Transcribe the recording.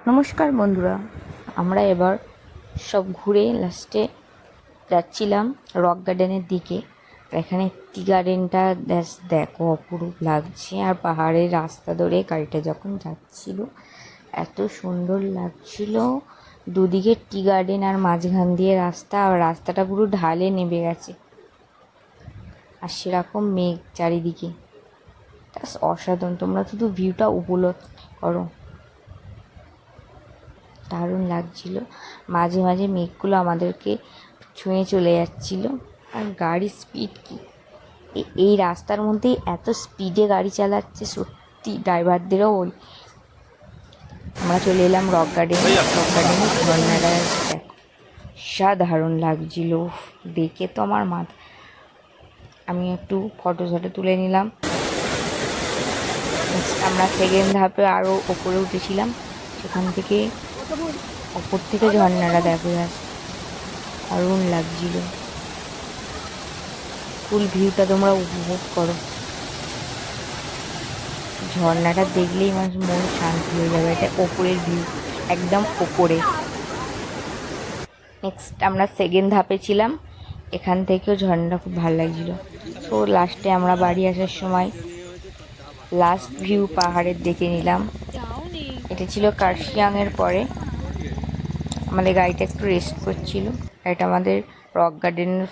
নমস্কার বন্ধুরা, আমরা এবার সব ঘুরে লাস্টে যাচ্ছিলাম রক গার্ডেনের দিকে। এখানে টি গার্ডেনটা দেখো অপরূপ লাগছে, আর পাহাড়ের রাস্তা ধরে গাড়িটা যখন যাচ্ছিল এত সুন্দর লাগছিল। দুদিকে টি গার্ডেন আর মাঝখান দিয়ে রাস্তা, আর রাস্তাটা পুরো ঢালে নেমে গেছে, আর সেরকম মেঘ চারিদিকে। অসাধারণ, তোমরা শুধু ভিউটা উপলব্ধ করো, দারুণ লাগছিল। মাঝে মাঝে মেঘগুলো আমাদেরকে ছুঁয়ে চলে যাচ্ছিল, আর গাড়ির স্পিড কি! এই রাস্তার মধ্যেই এত স্পিডে গাড়ি চালাচ্ছে, সত্যি ড্রাইভারদেরও ওই। আমরা চলে এলাম রক গার্ডেনে। রক গার্ডেনে ঝর্ণাটা দেখো, সাধারণ লাগছিল দেখে তো আমার মাথা। আমি একটু ফটো তুলে নিলাম। আমরা সেকেন্ড ধাপে আরও ওপরে উঠেছিলাম, সেখান থেকে ওপর থেকে ঝর্ণাটা দেখা যাচ্ছে, দারুণ লাগছিল। ফুল ভিউটা তোমরা উপভোগ করো, ঝর্ণাটা দেখলেই মানুষ মন শান্তি হয়ে যাবে। এটা ওপরের ভিউ, একদম ওপরে। নেক্সট আমরা সেকেন্ড ধাপে ছিলাম, এখান থেকেও ঝর্ণাটা খুব ভালো লাগছিল। তো লাস্টে আমরা বাড়ি আসার সময় লাস্ট ভিউ পাহাড়ের দেখে নিলাম। এটা ছিল কার্শিয়াংয়ের পরে। আমাদের গাড়িটা একটু রেস্ট করছিল। এটা আমাদের রক গার্ডেনের